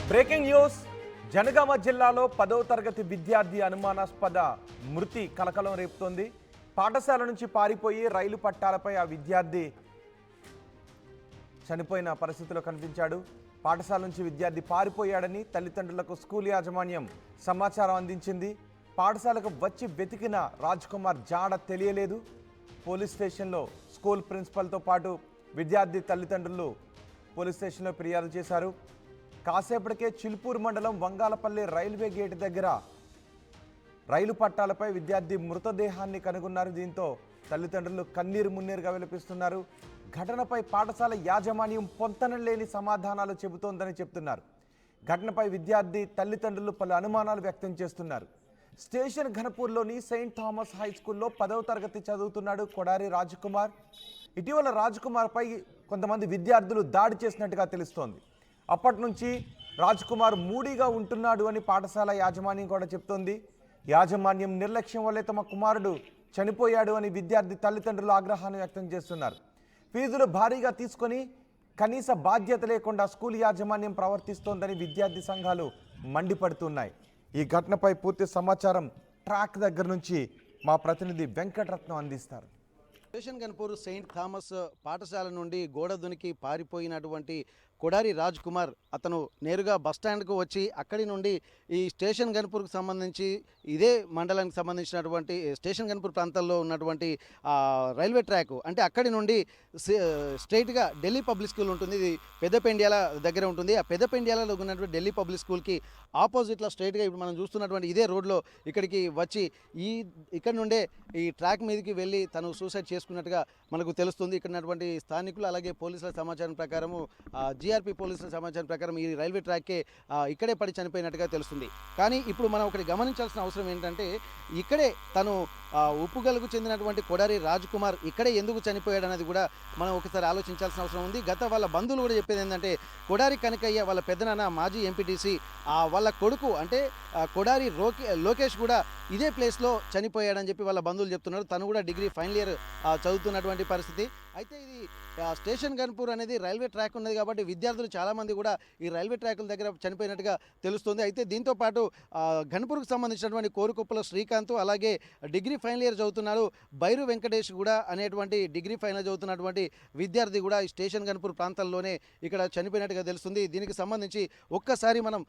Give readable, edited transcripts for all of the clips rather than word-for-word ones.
Breaking news. Janagama జిల్లాలో 10వ తరగతి విద్యార్థి అనుమానాస్పద మృతి కలకలం రేపుతోంది. పాఠశాల నుంచి పారిపోయి రైలు పట్టాలపై ఆ విద్యార్థి చనిపోయిన పరిస్థితిలో కనిపించాడు. పాఠశాల నుంచి విద్యార్థి పారిపోయాడని తల్లిదండ్రులకు స్కూల్ యాజమాన్యం సమాచారం అందించింది. పాఠశాలకు వచ్చి వెతికిన రాజ్ కుమార్ జాడ తెలియలేదు. పోలీస్ స్టేషన్లో స్కూల్ ప్రిన్సిపల్తో పాటు విద్యార్థి తల్లిదండ్రులు పోలీస్ స్టేషన్లో ఫిర్యాదు చేశారు. కాసేపటికే చిలుపూరు మండలం వంగాలపల్లి రైల్వే గేటు దగ్గర రైలు పట్టాలపై విద్యార్థి మృతదేహాన్ని కనుగొన్నారు. దీంతో తల్లిదండ్రులు కన్నీరు మున్నీరుగా విలపిస్తున్నారు. ఘటనపై పాఠశాల యాజమాన్యం పొంతన లేని సమాధానాలు చెబుతోందని చెప్తున్నారు. ఘటనపై విద్యార్థి తల్లిదండ్రులు పలు అనుమానాలు వ్యక్తం చేస్తున్నారు. స్టేషన్ ఘనపూర్లోని సెయింట్ థామస్ హై స్కూల్లో 10వ తరగతి చదువుతున్నాడు కొడారి రాజ్ కుమార్. ఇటీవల రాజ్ కుమార్పై కొంతమంది విద్యార్థులు దాడి చేసినట్టుగా తెలుస్తోంది. అప్పటి నుంచి రాజ్ కుమార్ మూడీగా ఉంటున్నాడు అని పాఠశాల యాజమాన్యం కూడా చెప్తోంది. యాజమాన్యం నిర్లక్ష్యం వల్లే తమ కుమారుడు చనిపోయాడు అని విద్యార్థి తల్లిదండ్రులు ఆగ్రహాన్ని వ్యక్తం చేస్తున్నారు. ఫీజులు భారీగా తీసుకొని కనీస బాధ్యత లేకుండా స్కూల్ యాజమాన్యం ప్రవర్తిస్తోందని విద్యార్థి సంఘాలు మండిపడుతున్నాయి. ఈ ఘటనపై పూర్తి సమాచారం ట్రాక్ దగ్గర నుంచి మా ప్రతినిధి వెంకటరత్నం అందిస్తారు. స్టేషన్ గన్పూర్ సెయింట్ థామస్ పాఠశాల నుండి గోడ దునికి పారిపోయినటువంటి కొడారి రాజ్ కుమార్ అతను నేరుగా బస్టాండ్కు వచ్చి అక్కడి నుండి ఈ స్టేషన్ గన్పూర్కు సంబంధించి ఇదే మండలానికి సంబంధించినటువంటి స్టేషన్ గన్పూర్ ప్రాంతాల్లో ఉన్నటువంటి రైల్వే ట్రాక్ అంటే అక్కడి నుండి స్ట్రైట్గా ఢిల్లీ పబ్లిక్ స్కూల్ ఉంటుంది. ఇది పెద్దపెండ్యాల దగ్గర ఉంటుంది. ఆ పెద్దపెండ్యాలలో ఉన్నటువంటి ఢిల్లీ పబ్లిక్ స్కూల్కి ఆపోజిట్లో స్ట్రైట్గా ఇప్పుడు మనం చూస్తున్నటువంటి ఇదే రోడ్లో ఇక్కడికి వచ్చి ఇక్కడ నుండే ఈ ట్రాక్ మీదకి వెళ్ళి తను సూసైడ్ చేసుకున్నట్టుగా మనకు తెలుస్తుంది. ఇక్కడ ఉన్నటువంటి స్థానికులు అలాగే పోలీసుల సమాచారం ప్రకారము జీఆర్పీ పోలీసుల సమాచారం ప్రకారం ఈ రైల్వే ట్రాక్కే ఇక్కడే పడి చనిపోయినట్టుగా తెలుస్తుంది. కానీ ఇప్పుడు మనం ఒకటి గమనించాల్సిన అవసరం ఏంటంటే ఇక్కడే తను ఉప్పుగల్కు చెందినటువంటి కొడారి రాజ్ కుమార్ ఇక్కడే ఎందుకు చనిపోయాడు అనేది కూడా మనం ఒకసారి ఆలోచించాల్సిన అవసరం ఉంది. వాళ్ళ బంధువులు కూడా చెప్పేది ఏంటంటే కొడారి కనకయ్య వాళ్ళ పెద్దనాన్న మాజీ ఎంపీటీసీ వాళ్ళ కొడుకు అంటే కొడారి లోకేష్ కూడా ఇదే ప్లేస్లో చనిపోయాడని చెప్పి వాళ్ళ బంధువులు చెప్తున్నారు. తను కూడా డిగ్రీ ఫైనల్ ఇయర్ చదువుతున్నటువంటి పరిస్థితి. అయితే ఇది స్టేషన్ గన్పూర్ అనేది రైల్వే ట్రాక్ ఉన్నది కాబట్టి విద్యార్థులు చాలామంది కూడా ఈ రైల్వే ట్రాకుల దగ్గర చనిపోయినట్టుగా తెలుస్తుంది. అయితే దీంతోపాటు గన్పూర్కు సంబంధించినటువంటి కోరుకుప్పల శ్రీకాంత్ అలాగే డిగ్రీ ఫైనల్ ఇయర్ చదువుతున్నారు బైరు వెంకటేష్ కూడా అనేటువంటి డిగ్రీ ఫైనల్ చదువుతున్నటువంటి విద్యార్థి కూడా ఈ స్టేషన్ గన్పూర్ ప్రాంతాల్లోనే ఇక్కడ చనిపోయినట్టుగా తెలుస్తుంది. దీనికి సంబంధించి ఒక్కసారి మనం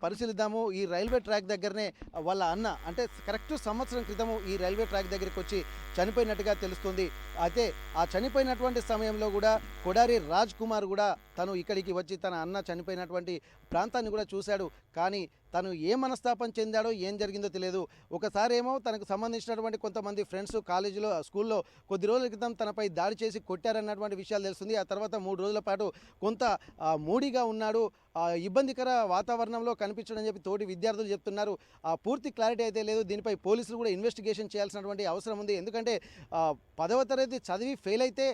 పరిశీలిద్దాము. ఈ రైల్వే ట్రాక్ దగ్గరనే వాళ్ళ అన్న అంటే కరెక్ట్ సంవత్సరం క్రితము ఈ రైల్వే ట్రాక్ దగ్గరికి వచ్చి చనిపోయినట్టుగా తెలుస్తుంది. అయితే ఆ చనిపోయినటువంటి సమయంలో కూడా కొడారి రాజ్ కుమార్ కూడా తను ఇక్కడికి వచ్చి తన అన్న చనిపోయినటువంటి ప్రాంతాన్ని కూడా చూశాడు. కానీ తను ఏ మనస్తాపం చెందాడో ఏం జరిగిందో తెలియదు. ఒకసారి ఏమో తనకు సంబంధించినటువంటి కొంతమంది ఫ్రెండ్స్ కాలేజీలో స్కూల్లో కొద్ది రోజుల క్రితం తనపై దాడి చేసి కొట్టారన్నటువంటి విషయాలు తెలుస్తుంది. ఆ తర్వాత 3 రోజుల పాటు కొంత మూడీగా ఉన్నాడు, ఇబ్బందికర వాతావరణంలో కనిపించడం చెప్పి తోటి విద్యార్థులు చెప్తున్నారు. పూర్తి క్లారిటీ అయితే లేదు. దీనిపై పోలీసులు కూడా ఇన్వెస్టిగేషన్ చేయాల్సినటువంటి అవసరం ఉంది. ఎందుకంటే 10వ తరగతి చదివి ఫెయిల్ అయితే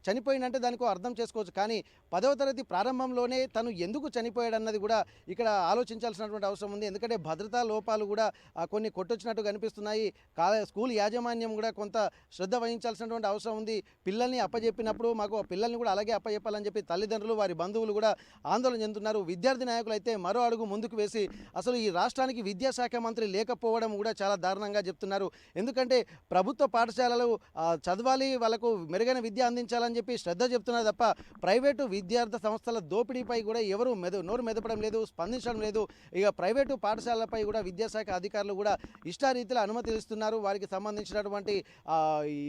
చనిపోయిందంటే దానికి అర్థం చేసుకోవచ్చు. కానీ 10వ తరగతి ప్రారంభంలోనే తను ఎందుకు చనిపోయాడన్నది కూడా ఇక్కడ ఆలోచించాల్సినటువంటి అవసరం ఉంది. ఎందుకంటే భద్రతా లోపాలు కూడా కొన్ని కొట్టొచ్చినట్టు కనిపిస్తున్నాయి. స్కూల్ యాజమాన్యం కూడా కొంత శ్రద్ధ వహించాల్సినటువంటి అవసరం ఉంది. పిల్లల్ని అప్పజెప్పినప్పుడు మాకు పిల్లల్ని కూడా అలాగే అప్పజెప్పాలని చెప్పి తల్లిదండ్రులు వారి బంధువులు కూడా ఆందోళన చెందుతున్నారు. విద్యార్థి నాయకులు అయితే మరో అడుగు ముందుకు వేసి అసలు ఈ రాష్ట్రానికి విద్యాశాఖ మంత్రి లేకపోవడం కూడా చాలా దారుణంగా చెప్తున్నారు. ఎందుకంటే ప్రభుత్వ పాఠశాలలు చదవాలి, వాళ్ళకు మెరుగైన విద్య అందించాలని చెప్పి శ్రద్ధ చెప్తున్నారు తప్ప ప్రైవేటు విద్యార్థి సంస్థల దోపిడీపై కూడా ఎవరు నోరు మెదపడం లేదు, స్పందించడం లేదు. ఇక ప్రైవేటు పాఠశాలలపై కూడా విద్యాశాఖ అధికారులు కూడా ఇష్టారీతిలో అనుమతులు ఇస్తున్నారు. వారికి సంబంధించినటువంటి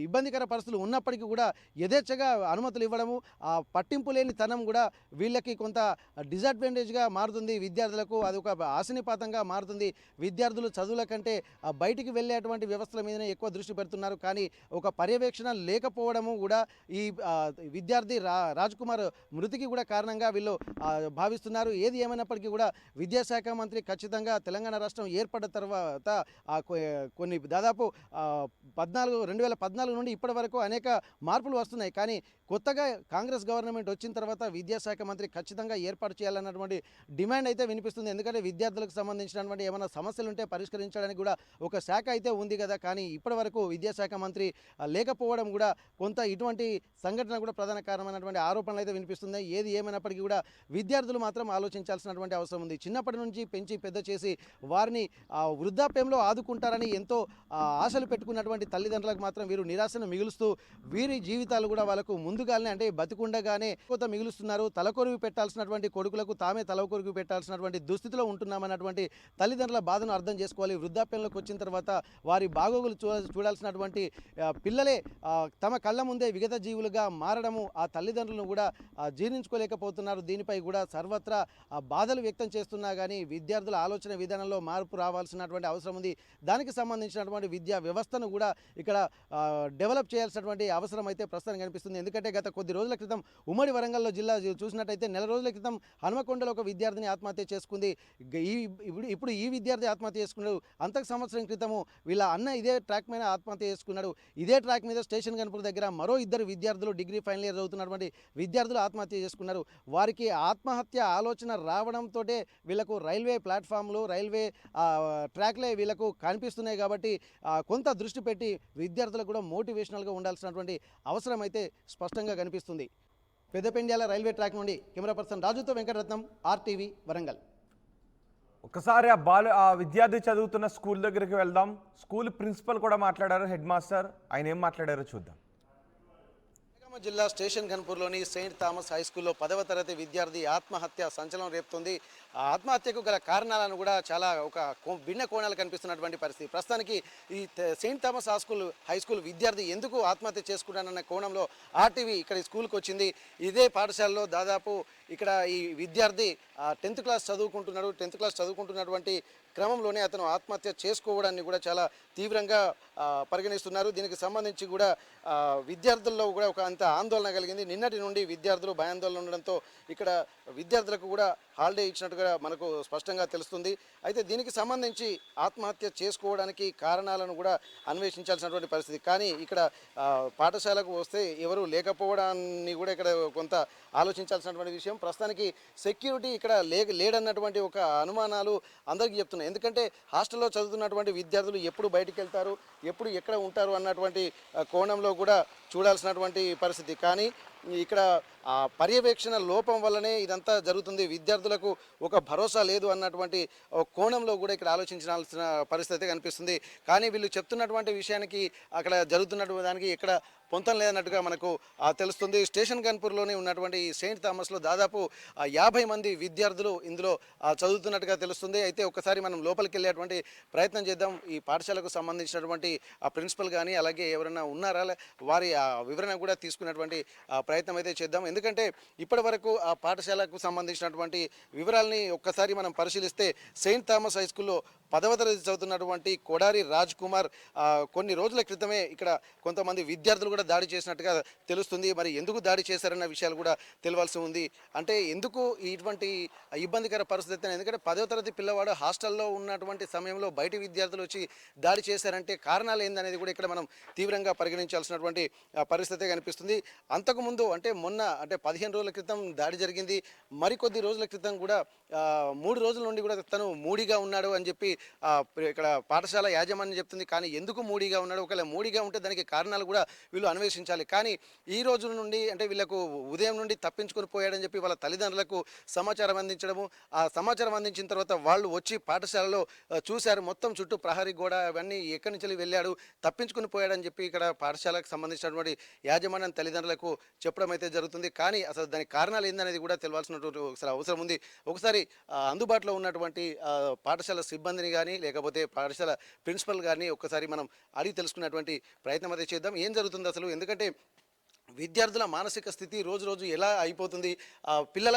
ఇబ్బందికర పరిస్థితులు ఉన్నప్పటికీ కూడా యథేచ్ఛగా అనుమతులు ఇవ్వడము, పట్టింపు లేని తనం కూడా వీళ్ళకి కొంత డిసడ్వాంటేజ్గా మారుతుంది. విద్యార్థులకు అది ఒక ఆశనిపాతంగా మారుతుంది. విద్యార్థులు చదువుల కంటే బయటికి వెళ్ళేటువంటి వ్యవస్థల మీదనే ఎక్కువ దృష్టి పెడుతున్నారు. కానీ ఒక పర్యవేక్షణ లేకపోవడము కూడా ఈ విద్యార్థి రాజ్ కుమార్ మృతికి కూడా కారణంగా వీళ్ళు భావిస్తున్నారు. ఏది ఏమైనప్పటికీ కూడా విద్యాశాఖ మంత్రి ఖచ్చితంగా తెలంగాణ రాష్ట్రం ఏర్పడ్డ తర్వాత కొన్ని దాదాపు 2014 నుండి ఇప్పటి వరకు అనేక మార్పులు వస్తున్నాయి. కానీ కొత్తగా కాంగ్రెస్ గవర్నమెంట్ వచ్చిన తర్వాత విద్యాశాఖ మంత్రి ఖచ్చితంగా ఏర్పాటు చేయాలన్నటువంటి డిమాండ్ అయితే వినిపిస్తుంది. ఎందుకంటే విద్యార్థులకు సంబంధించినటువంటి ఏమైనా సమస్యలు ఉంటే పరిష్కరించడానికి కూడా ఒక శాఖ అయితే ఉంది కదా. కానీ ఇప్పటి వరకు విద్యాశాఖ మంత్రి లేకపోవడం కూడా కొంత ఇటువంటి సంఘటన కూడా ప్రధాన కారణమైనటువంటి ఆరోపణలు అయితే వినిపిస్తున్నాయి. ఏది ఏమైనప్పటికీ కూడా విద్యార్థులు మాత్రం ఆలోచించాల్సినటువంటి అవసరం ఉంది. చిన్నప్పటి నుంచి పెంచి పెద్ద చేసి వారిని వృద్ధాప్యంలో ఆదుకుంటారని ఎంతో ఆశలు పెట్టుకున్నటువంటి తల్లిదండ్రులకు మాత్రం వీరు నిరాశను మిగులుస్తూ వీరి జీవితాలు కూడా వాళ్ళకు ముందుగానే అంటే బతికుండగానే కొంత మిగులుస్తున్నారు. తలకొరుగు పెట్టాల్సినటువంటి కొడుకులకు తామే తలకొరుగు పెట్టాల్సినటువంటి దుస్థితిలో ఉంటున్నామన్నటువంటి తల్లిదండ్రుల బాధను అర్థం చేసుకోవాలి. వృద్ధాప్యంలోకి వచ్చిన తర్వాత వారి బాగోగులు చూడాల్సినటువంటి పిల్లలే తమ కళ్ళ ముందే విగత జీవులుగా మారడము ఆ తల్లిదండ్రులను కూడా జీర్ణించుకోలేకపోతున్నారు. దీనిపై కూడా సర్వత్రా బాధలు వ్యక్తం చేస్తున్నా కానీ విద్యార్థుల ఆలోచన విధానంలో మార్పు రావాల్సినటువంటి అవసరం ఉంది. దానికి సంబంధించినటువంటి విద్యా వ్యవస్థను కూడా ఇక్కడ డెవలప్ చేయాల్సినటువంటి అవసరం అయితే ప్రస్తుతం కనిపిస్తుంది. ఎందుకంటే గత కొద్ది రోజుల క్రితం ఉమ్మడి వరంగల్లో జిల్లా చూసినట్టయితే నెల రోజుల క్రితం హనుమకొండలో ఒక విద్యార్థిని ఆత్మహత్య చేసుకుంది. ఇప్పుడు ఈ విద్యార్థి ఆత్మహత్య చేసుకున్నాడు. అంతకు సంవత్సరం క్రితము వీళ్ళ అన్న ఇదే ట్రాక్ మీద ఆత్మహత్య చేసుకున్నాడు. ఇదే ట్రాక్ మీద స్టేషన్ గన్పూర్ దగ్గర మరో ఇద్దరు విద్యార్థులు డిగ్రీ ఫైనల్ ఇయర్ చదువుతున్నటువంటి విద్యార్థులు ఆత్మహత్య చేసుకున్నారు. వారికి ఆత్మహత్య ఆలోచన రావడంతో వీళ్ళకు రైల్వే ప్లాట్ఫామ్లు రైల్వే ట్రాక్లే వీళ్ళకు కనిపిస్తున్నాయి. కాబట్టి కొంత దృష్టి పెట్టి విద్యార్థులకు కూడా మోటివేషనల్గా ఉండాల్సినటువంటి అవసరం అయితే స్పష్టంగా కనిపిస్తుంది. పెద్దపెండ్యాల రైల్వే ట్రాక్ నుండి కెమెరా పర్సన్ రాజుతో వెంకటరత్నం, RTV వరంగల్. ఒకసారి ఆ విద్యార్థి చదువుతున్న స్కూల్ దగ్గరికి వెళ్దాం. స్కూల్ ప్రిన్సిపల్ కూడా మాట్లాడారు, హెడ్ మాస్టర్. ఆయన ఏం మాట్లాడారో చూద్దాం. జిల్లా స్టేషన్ గన్పూర్లోని సెయింట్ థామస్ హై స్కూల్లో 10వ తరగతి విద్యార్థి ఆత్మహత్య సంచలనం రేపుతుంది. ఆత్మహత్యకు గల కారణాలను కూడా చాలా ఒక భిన్న కోణాలు కనిపిస్తున్నటువంటి పరిస్థితి. ప్రస్తుతానికి ఈ సెయింట్ థామస్ హై స్కూల్ విద్యార్థి ఎందుకు ఆత్మహత్య చేసుకున్నానన్న కోణంలో RTV ఇక్కడ ఈ స్కూల్కి వచ్చింది. ఇదే పాఠశాలలో దాదాపు ఇక్కడ ఈ విద్యార్థి 10th క్లాస్ చదువుకుంటున్నాడు. 10th క్లాస్ చదువుకుంటున్నటువంటి క్రమంలోనే అతను ఆత్మహత్య చేసుకోవడాన్ని కూడా చాలా తీవ్రంగా పరిగణిస్తున్నారు. దీనికి సంబంధించి కూడా విద్యార్థుల్లో కూడా ఒక అంత ఆందోళన కలిగింది. నిన్నటి నుండి విద్యార్థులు భయాందోళన ఉండడంతో ఇక్కడ విద్యార్థులకు కూడా హాలిడే ఇచ్చినట్టుగా మనకు స్పష్టంగా తెలుస్తుంది. అయితే దీనికి సంబంధించి ఆత్మహత్య చేసుకోవడానికి కారణాలను కూడా అన్వేషించాల్సినటువంటి పరిస్థితి. కానీ ఇక్కడ పాఠశాలకు వస్తే ఎవరు లేకపోవడాన్ని కూడా ఇక్కడ కొంత ఆలోచించాల్సినటువంటి విషయం. ప్రస్తుతానికి సెక్యూరిటీ ఇక్కడ లేడన్నటువంటి ఒక అనుమానాలు అందరికీ చెప్తున్నాయి. ఎందుకంటే హాస్టల్లో చదువుతున్నటువంటి విద్యార్థులు ఎప్పుడు బయటికి వెళ్తారు, ఎప్పుడు ఎక్కడ ఉంటారు అన్నటువంటి కోణంలో కూడా చూడాల్సినటువంటి పరిస్థితి. కానీ ఇక్కడ పర్యవేక్షణ లోపం వల్లనే ఇదంతా జరుగుతుంది. విద్యార్థులకు ఒక భరోసా లేదు అన్నటువంటి కోణంలో కూడా ఇక్కడ ఆలోచించాల్సిన పరిస్థితి కనిపిస్తుంది. కానీ వీళ్ళు చెప్తున్నటువంటి విషయానికి అక్కడ జరుగుతున్నటువంటి దానికి ఇక్కడ పొంతం లేదన్నట్టుగా మనకు తెలుస్తుంది. స్టేషన్ గన్పూర్లోనే ఉన్నటువంటి సెయింట్ థామస్లో దాదాపు 50 మంది విద్యార్థులు ఇందులో చదువుతున్నట్టుగా తెలుస్తుంది. అయితే ఒకసారి మనం లోపలికి వెళ్ళేటువంటి ప్రయత్నం చేద్దాం. ఈ పాఠశాలకు సంబంధించినటువంటి ప్రిన్సిపల్ కానీ అలాగే ఎవరైనా ఉన్నారా వారి వివరణ కూడా తీసుకున్నటువంటి ప్రయత్నం అయితే చేద్దాం. ఎందుకంటే ఇప్పటి వరకు ఆ పాఠశాలకు సంబంధించినటువంటి వివరాలని ఒక్కసారి మనం పరిశీలిస్తే సెయింట్ థామస్ హై స్కూల్లో 10వ తరగతి చదువుతున్నటువంటి కొడారి రాజ్ కుమార్ కొన్ని రోజుల క్రితమే ఇక్కడ కొంతమంది విద్యార్థులు కూడా దాడి చేసినట్టుగా తెలుస్తుంది. మరి ఎందుకు దాడి చేశారన్న విషయాలు కూడా తెలియాల్సి ఉంది. అంటే ఎందుకు ఇటువంటి ఇబ్బందికర పరిస్థితి, ఎందుకంటే 10వ తరగతి పిల్లవాడు హాస్టల్లో ఉన్నటువంటి సమయంలో బయటి విద్యార్థులు వచ్చి దాడి చేశారంటే కారణాలు ఏందనేది కూడా ఇక్కడ మనం తీవ్రంగా పరిగణించాల్సినటువంటి పరిస్థితి కనిపిస్తుంది. అంతకుముందు అంటే మొన్న అంటే 15 రోజుల క్రితం దాడి జరిగింది. మరికొద్ది రోజుల క్రితం కూడా 3 రోజుల నుండి కూడా తను మూడీగా ఉన్నాడు అని చెప్పి ఇక్కడ పాఠశాల యాజమాన్యం చెప్తుంది. కానీ ఎందుకు మూడీగా ఉన్నాడు, ఒకవేళ మూడీగా ఉంటే దానికి కారణాలు కూడా వీళ్ళు అన్వేషించాలి. కానీ ఈ రోజుల నుండి అంటే వీళ్ళకు ఉదయం నుండి తప్పించుకొని పోయాడని చెప్పి వాళ్ళ తల్లిదండ్రులకు సమాచారం అందించడము, ఆ సమాచారం అందించిన తర్వాత వాళ్ళు వచ్చి పాఠశాలలో చూశారు. మొత్తం చుట్టూ ప్రహరీ గోడ అవన్నీ ఎక్కడి నుంచి వెళ్ళాడు, తప్పించుకొని పోయాడని చెప్పి ఇక్కడ పాఠశాలకు సంబంధించినటువంటి యాజమాన్యం తల్లిదండ్రులకు చెప్పడం అయితే జరుగుతుంది. కానీ అసలు దానికి కారణాలు ఏందనేది కూడా తెలియాల్సినటువంటి ఒకసారి అవసరం ఉంది. ఒకసారి అందుబాటులో ఉన్నటువంటి పాఠశాల సిబ్బందిని కానీ లేకపోతే పాఠశాల ప్రిన్సిపల్ గారిని ఒక్కసారి మనం అడిగి తెలుసుకున్నటువంటి ప్రయత్నం అయితే చేద్దాం. ఏం జరుగుతుంది అసలు, ఎందుకంటే విద్యార్థుల మానసిక స్థితి రోజు రోజు ఎలా అయిపోతుంది, పిల్లల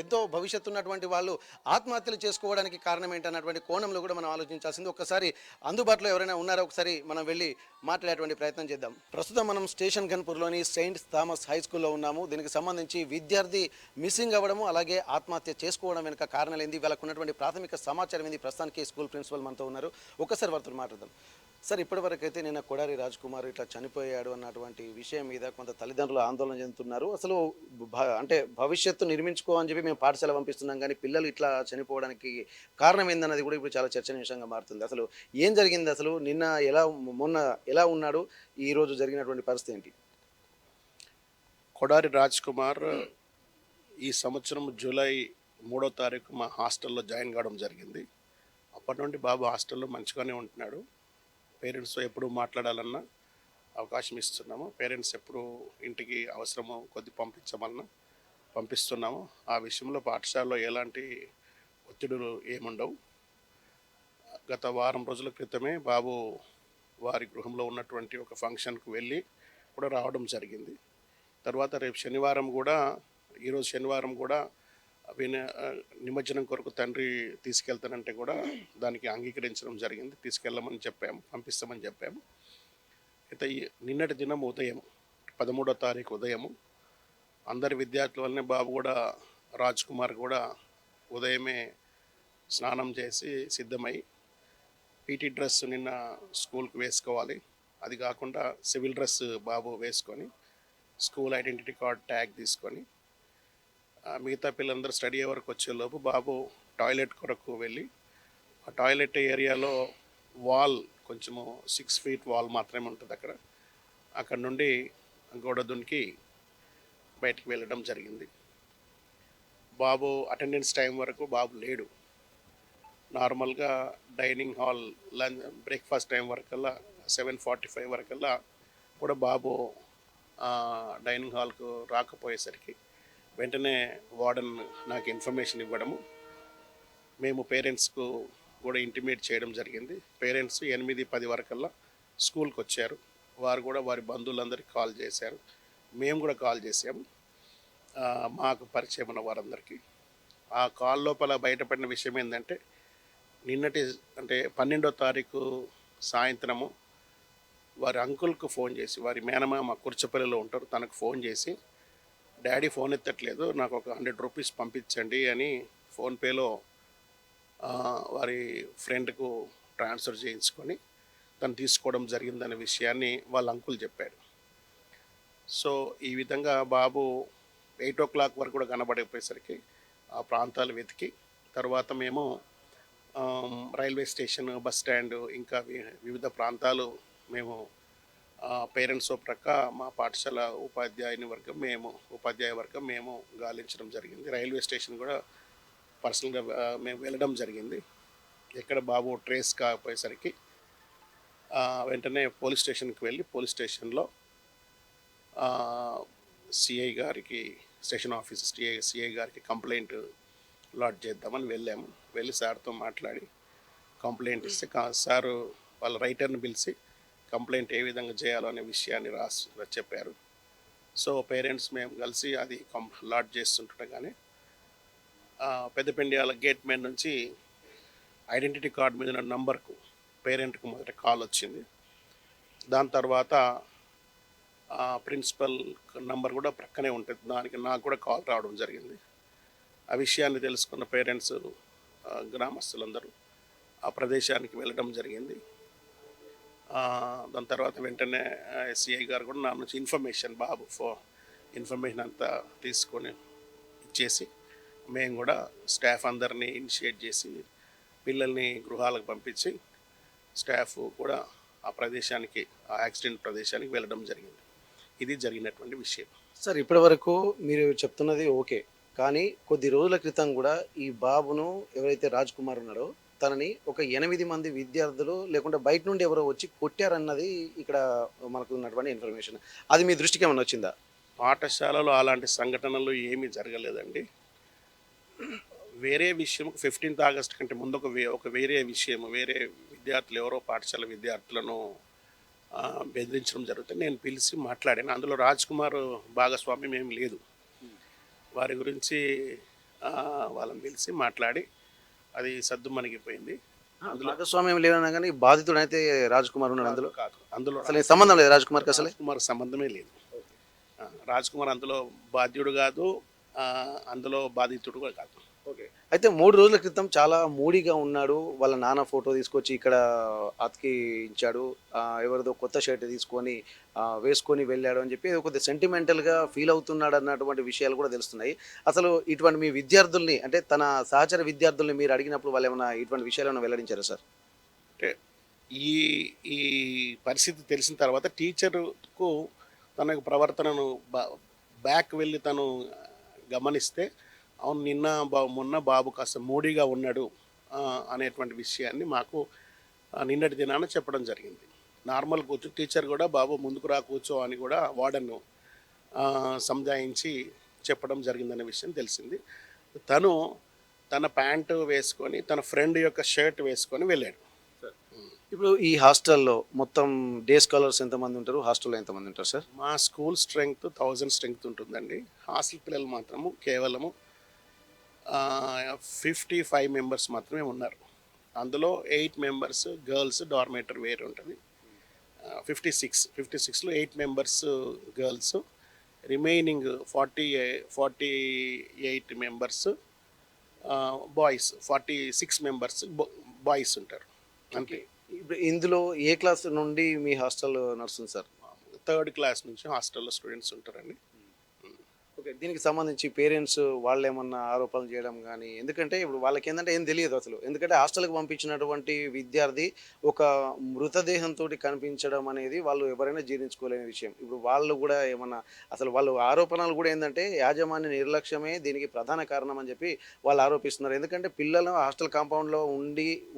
ఎంతో భవిష్యత్తు ఉన్నటువంటి వాళ్ళు ఆత్మహత్యలు చేసుకోవడానికి కారణం ఏంటన్నటువంటి కోణంలో కూడా మనం ఆలోచించాల్సింది. ఒక్కసారి అందుబాటులో ఎవరైనా ఉన్నారో ఒకసారి మనం వెళ్ళి మాట్లాడేటువంటి ప్రయత్నం చేద్దాం. ప్రస్తుతం మనం స్టేషన్ గన్పూర్లోని సెయింట్ థామస్ హై స్కూల్లో ఉన్నాము. దీనికి సంబంధించి విద్యార్థి మిస్సింగ్ అవ్వడము అలాగే ఆత్మహత్య చేసుకోవడం వెనుక కారణాలు ఏంది, వాళ్ళకు ఉన్నటువంటి ప్రాథమిక సమాచారం ఏంది, ప్రస్తుతానికి స్కూల్ ప్రిన్సిపల్ మనతో ఉన్నారు. ఒక్కసారి వారితో మాట్లాడదాం. సార్ ఇప్పటివరకు అయితే నిన్న కొడారి రాజ్ కుమార్ ఇట్లా చనిపోయాడు అన్నటువంటి విషయం మీద కొంత తల్లిదండ్రులు ఆందోళన చెందుతున్నారు. అసలు అంటే భవిష్యత్తు నిర్మించుకో అని చెప్పి మేము పాఠశాల పంపిస్తున్నాం కానీ పిల్లలు ఇట్లా చనిపోవడానికి కారణం ఏందన్నది కూడా ఇప్పుడు చాలా చర్చనీయాంశంగా మారుతుంది. అసలు ఏం జరిగింది, అసలు నిన్న మొన్న ఎలా ఉన్నాడు, ఈ రోజు జరిగినటువంటి పరిస్థితి ఏంటి? కొడారి రాజ్ కుమార్ ఈ సంవత్సరం జూలై 3వ తారీఖు మా హాస్టల్లో జాయిన్ కావడం జరిగింది. అప్పటి నుండి బాబు హాస్టల్లో మంచిగానే ఉంటున్నాడు. పేరెంట్స్తో ఎప్పుడు మాట్లాడాలన్నా అవకాశం ఇస్తున్నాము. పేరెంట్స్ ఎప్పుడు ఇంటికి అవసరమో కొద్ది పంపించమన్నా పంపిస్తున్నాము. ఆ విషయంలో పాఠశాలలో ఎలాంటి ఒత్తిడులు ఏముండవు. గత వారం రోజుల క్రితమే బాబు వారి గృహంలో ఉన్నటువంటి ఒక ఫంక్షన్కు వెళ్ళి కూడా రావడం జరిగింది. తర్వాత రేపు శనివారం కూడా, ఈరోజు శనివారం కూడా నిమజ్జనం కొరకు తండ్రి తీసుకెళ్తానంటే కూడా దానికి అంగీకరించడం జరిగింది. తీసుకెళ్ళమని చెప్పాము, పంపిస్తామని చెప్పాము. అయితే నిన్నటి దినం ఉదయం 13వ తారీఖు ఉదయము అందరి విద్యార్థుల వల్లనే బాబు కూడా, రాజ్ కుమార్ కూడా ఉదయమే స్నానం చేసి సిద్ధమై పీటీ డ్రెస్ నిన్న స్కూల్కి వేసుకోవాలి. అది కాకుండా సివిల్ డ్రెస్ బాబు వేసుకొని స్కూల్ ఐడెంటిటీ కార్డ్ ట్యాగ్ తీసుకొని మిగతా పిల్లలందరూ స్టడీ అవర్కి వచ్చేలోపు బాబు టాయిలెట్ కొరకు వెళ్ళి ఆ టాయిలెట్ ఏరియాలో వాల్ కొంచెము 6 feet వాల్ మాత్రమే ఉంటుంది అక్కడ నుండి గోడ దునికి బయటికి వెళ్ళడం జరిగింది. బాబు అటెండెన్స్ టైం వరకు బాబు లేడు. నార్మల్గా డైనింగ్ హాల్ బ్రేక్ఫాస్ట్ టైం వరకల్లా 7:45 వరకల్లా కూడా బాబు డైనింగ్ హాల్కు రాకపోయేసరికి వెంటనే వార్డెన్ నాకు ఇన్ఫర్మేషన్ ఇవ్వడము, మేము పేరెంట్స్కు కూడా ఇంటిమేట్ చేయడం జరిగింది. పేరెంట్స్ 8:10 వరకల్లా స్కూల్కి వచ్చారు. వారు కూడా వారి బంధువులందరికీ కాల్ చేశారు. మేము కూడా కాల్ చేసాము మాకు పరిచయం ఉన్న వారందరికీ. ఆ కాల్ లోపల బయటపడిన విషయం ఏంటంటే, నిన్నటి అంటే 12వ తారీఖు సాయంత్రము వారి అంకుల్కు ఫోన్ చేసి, వారి మేనమామ కుర్చపల్లిలో ఉంటారు, తనకు ఫోన్ చేసి, డాడీ ఫోన్ ఎత్తట్లేదు, నాకు ఒక 100 రూపీస్ పంపించండి అని ఫోన్పేలో వారి ఫ్రెండ్కు ట్రాన్స్ఫర్ చేయించుకొని తను తీసుకోవడం జరిగిందనే విషయాన్ని వాళ్ళ అంకుల్ చెప్పాడు. సో ఈ విధంగా బాబు 8 o'clock వరకు కూడా కనబడకపోయేసరికి ఆ ప్రాంతాలు వెతికి తర్వాత మేము రైల్వే స్టేషన్, బస్ స్టాండ్, ఇంకా వివిధ ప్రాంతాలు మేము పేరెంట్స్తో ప్రక్క మా పాఠశాల ఉపాధ్యాయ వర్గం మేము గాలించడం జరిగింది. రైల్వే స్టేషన్ కూడా పర్సనల్గా మేము వెళ్ళడం జరిగింది. ఎక్కడ బాబు ట్రేస్ కాకపోయేసరికి వెంటనే పోలీస్ స్టేషన్కి వెళ్ళి పోలీస్ స్టేషన్లో సిఐ గారికి, స్టేషన్ ఆఫీస్ సిఐ గారికి కంప్లైంట్ లాడ్జ్ చేద్దామని వెళ్ళాము. వెళ్ళి సార్తో మాట్లాడి కంప్లైంట్ ఇస్తే సారు వాళ్ళ రైటర్ని పిలిచి కంప్లైంట్ ఏ విధంగా చేయాలో అనే విషయాన్ని చెప్పారు. సో పేరెంట్స్ మేము కలిసి అది లాడ్జ్ చేస్తుండగానే పెద్దపెండియాల గేట్ మీద నుంచి ఐడెంటిటీ కార్డ్ మీద ఉన్న నంబర్కు పేరెంట్కు మొదట కాల్ వచ్చింది. దాని తర్వాత ప్రిన్సిపల్ నంబర్ కూడా ప్రక్కనే ఉంటుంది, దానికి నాకు కూడా కాల్ రావడం జరిగింది. ఆ విషయాన్ని తెలుసుకున్న పేరెంట్స్, గ్రామస్తులందరూ ఆ ప్రదేశానికి వెళ్ళడం జరిగింది. దాని తర్వాత వెంటనే సిఐ గారు కూడా నా నుంచి ఇన్ఫర్మేషన్ అంతా తీసుకొని ఇచ్చేసి మేము కూడా స్టాఫ్ అందరినీ ఇనిషియేట్ చేసి పిల్లల్ని గృహాలకు పంపించి స్టాఫ్ కూడా ఆ యాక్సిడెంట్ ప్రదేశానికి వెళ్ళడం జరిగింది. ఇది జరిగినటువంటి విషయం. సార్ ఇప్పటివరకు మీరు చెప్తున్నది ఓకే, కానీ కొద్ది రోజుల క్రితం కూడా ఈ బాబును ఎవరైతే రాజ్ కుమార్ ఉన్నాడో తనని ఒక 8 మంది విద్యార్థులు లేకుంటే బయట నుండి ఎవరో వచ్చి కొట్టారన్నది ఇక్కడ మనకు ఉన్నటువంటి ఇన్ఫర్మేషన్. అది మీ దృష్టికి ఏమైనా వచ్చిందా? పాఠశాలలో అలాంటి సంఘటనలు ఏమీ జరగలేదండి. వేరే విషయం 15th ఆగస్ట్ కంటే ముందు వేరే విద్యార్థులు ఎవరో పాఠశాల విద్యార్థులను బెదిరించడం జరుగుతుంది. నేను పిలిచి మాట్లాడాను. అందులో రాజ్ కుమార్ భాగస్వామ్యం ఏం లేదు. వారి గురించి వాళ్ళని పిలిచి మాట్లాడి అది సద్దుమణిగిపోయింది. భాగస్వామ్యం లేదన్నా కానీ బాధితుడు అయితే రాజ్ కుమార్ ఉన్నాడు. అందులో అసలు సంబంధం లేదు, రాజ్ కుమార్కి అసలు సంబంధమే లేదు. రాజ్ కుమార్ అందులో బాధ్యుడు కాదు, అందులో బాధితుడు కూడా కాదు. ఓకే. అయితే 3 రోజుల క్రితం చాలా మూడీగా ఉన్నాడు. వాళ్ళ నాన్న ఫోటో తీసుకొచ్చి ఇక్కడ అతికించాడు. ఎవరిదో కొత్త షర్ట్ తీసుకొని వేసుకొని వెళ్ళాడు అని చెప్పి ఏదో కొద్దిగా సెంటిమెంటల్‌గా ఫీల్ అవుతున్నాడు అన్నటువంటి విషయాలు కూడా తెలుస్తున్నాయి. అసలు ఇటువంటి మీ విద్యార్థుల్ని అంటే తన సహచర విద్యార్థుల్ని మీరు అడిగినప్పుడు వాళ్ళేమన్నా ఇటువంటి విషయాలేమన్నా వెల్లడించారా సార్? అంటే ఈ ఈ పరిస్థితి తెలిసిన తర్వాత టీచరుకు తన యొక్క ప్రవర్తనను బ్యాక్ వెళ్ళి తను గమనిస్తే అవును నిన్న మొన్న బాబు కాస్త మూడీగా ఉన్నాడు అనేటువంటి విషయాన్ని మాకు నిన్నటి దినాన చెప్పడం జరిగింది. నార్మల్ కూర్చో టీచర్ కూడా బాబు ముందుకు రా కూర్చో అని కూడా వార్డెన్ను సంజాయించి చెప్పడం జరిగిందనే విషయం తెలిసింది. తను తన ప్యాంటు వేసుకొని తన ఫ్రెండ్ యొక్క షర్ట్ వేసుకొని వెళ్ళాడు. ఇప్పుడు ఈ హాస్టల్‌లో మొత్తం డే స్కాలర్స్ ఎంతమంది ఉంటారు? హాస్టల్‌లో ఎంతమంది ఉంటారు సార్? మా స్కూల్ స్ట్రెంగ్త్ 1000 స్ట్రెంగ్త్ ఉంటుందండి. హాస్టల్ పిల్లలు మాత్రము కేవలము 55 మెంబర్స్ మాత్రమే ఉన్నారు. అందులో 8 మెంబర్స్ గర్ల్స్ డార్మేటరీ వేరే ఉంటుంది. 56లో 8 members girls, remaining 48 members boys, 46 members boys ఉంటారు. అంతే. ఇప్పుడు ఇందులో ఏ క్లాస్ నుండి మీ హాస్టల్ నడుస్తుంది సార్? 3rd క్లాస్ నుంచి హాస్టల్లో స్టూడెంట్స్ ఉంటారండి. ఓకే. దీనికి సంబంధించి పేరెంట్స్ వాళ్ళేమన్నా ఆరోపణలు చేయడం గానీ, ఎందుకంటే ఇప్పుడు వాళ్ళకేందంటే ఏం తెలియదు అసలు. ఎందుకంటే హాస్టల్‌కి పంపించినటువంటి విద్యార్థి ఒక మృతదేహంతోటి కనిపించడం అనేది వాళ్ళు ఎవరైనా జీర్ణించుకోలేని విషయం. ఇప్పుడు వాళ్ళు గూడా ఏమన్నా అసలు వాళ్ళు ఆరోపణలు గూడా ఏందంటే యాజమాన్య నిర్లక్ష్యమే దీనికి ప్రధాన కారణం అని చెప్పి వాళ్ళు ఆరోపిస్తున్నారు. ఎందుకంటే పిల్లలు హాస్టల్ కాంపౌండ్‌లో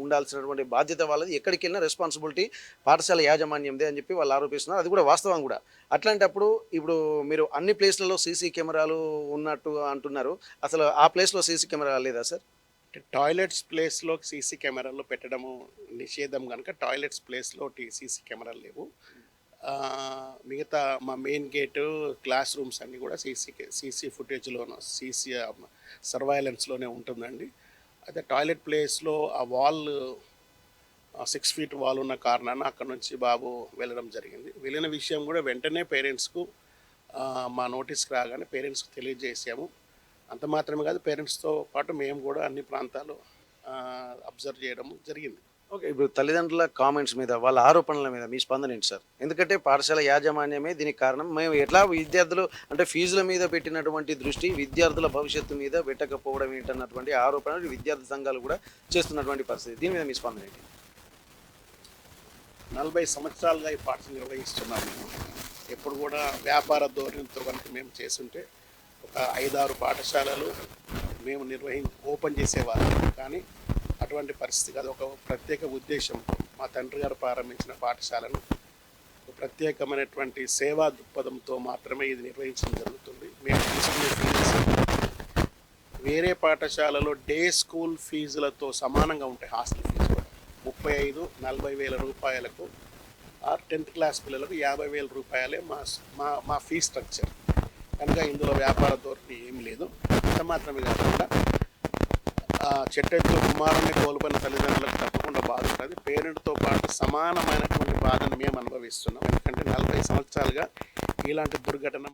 ఉండాల్సినటువంటి బాధ్యత వాళ్ళది. ఎక్కడికెళ్ళినా రెస్పాన్సిబిలిటీ పాఠశాల యాజమాన్యందే అని చెప్పి వాళ్ళు ఆరోపిస్తున్నారు. అది కూడా వాస్తవం గూడా. అట్లాంటప్పుడు ఇప్పుడు మీరు అన్ని ప్లేస్‌లలో సీసీ కెమెరాలు ఉన్నట్టు అంటున్నారు. అసలు ఆ ప్లేస్‌లో సీసీ కెమెరా లేదా సార్? టాయిలెట్స్ ప్లేస్లో సీసీ కెమెరాలు పెట్టడము నిషేధం కనుక టాయిలెట్స్ ప్లేస్లో సీసీ కెమెరాలు లేవు. మిగతా మా మెయిన్ గేటు క్లాస్ రూమ్స్ అన్నీ కూడా సీసీ ఫుటేజ్లోనూ సీసీ సర్వైలెన్స్లోనే ఉంటుందండి. అయితే టాయిలెట్ ప్లేస్లో ఆ వాల్ 6 ఫీట్ వాల్ ఉన్న కారణాన అక్కడ నుంచి బాబు వెళ్ళడం జరిగింది. వెళ్ళిన విషయం కూడా వెంటనే పేరెంట్స్కు మా నోటీస్కి రాగానే పేరెంట్స్కి తెలియజేసాము. అంత మాత్రమే కాదు, పేరెంట్స్తో పాటు మేము కూడా అన్ని ప్రాంతాలు అబ్జర్వ్ చేయడం జరిగింది. ఓకే. ఇప్పుడు తల్లిదండ్రుల కామెంట్స్ మీద, వాళ్ళ ఆరోపణల మీద మీ స్పందన ఏంటి సార్? ఎందుకంటే పాఠశాల యాజమాన్యమే దీనికి కారణం. మేము ఎట్లా విద్యార్థులు అంటే ఫీజుల మీద పెట్టినటువంటి దృష్టి విద్యార్థుల భవిష్యత్తు మీద పెట్టకపోవడం ఏంటన్నటువంటి ఆరోపణలు విద్యార్థి సంఘాలు కూడా చేస్తున్నటువంటి పరిస్థితి. దీని మీద మీ స్పందన ఏంటి? 40 సంవత్సరాలుగా ఈ పాఠశాల నిర్వహిస్తున్నాము. మేము ఎప్పుడు కూడా వ్యాపార ధోరణితో కనుక మేము చేస్తుంటే ఒక 5-6 పాఠశాలలు మేము ఓపెన్ చేసేవాళ్ళం. కానీ అటువంటి పరిస్థితి కాదు. ఒక ప్రత్యేక ఉద్దేశంతో మా తండ్రి గారు ప్రారంభించిన పాఠశాలను ప్రత్యేకమైనటువంటి సేవా దృక్పథంతో మాత్రమే ఇది నిర్వహించడం జరుగుతుంది. మేము తీసుకునే ఫీజు వేరే పాఠశాలలో డే స్కూల్ ఫీజులతో సమానంగా ఉంటాయి. హాస్టల్ ఫీజు 35-40 వేల రూపాయలకు, 10th క్లాస్ పిల్లలకు 50,000 రూపాయలే మా ఫీ స్ట్రక్చర్. కనుక ఇందులో వ్యాపార ధోరణి ఏం లేదు. అంత మాత్రమే కాకుండా చెట్టెత్తు కుమారుని కోల్పోయిన తల్లిదండ్రులకు తప్పకుండా బాధ ఉంటుంది. పేరెంట్తో పాటు సమానమైనటువంటి బాధను మేము అనుభవిస్తున్నాం. ఎందుకంటే 40 సంవత్సరాలుగా ఇలాంటి దుర్ఘటన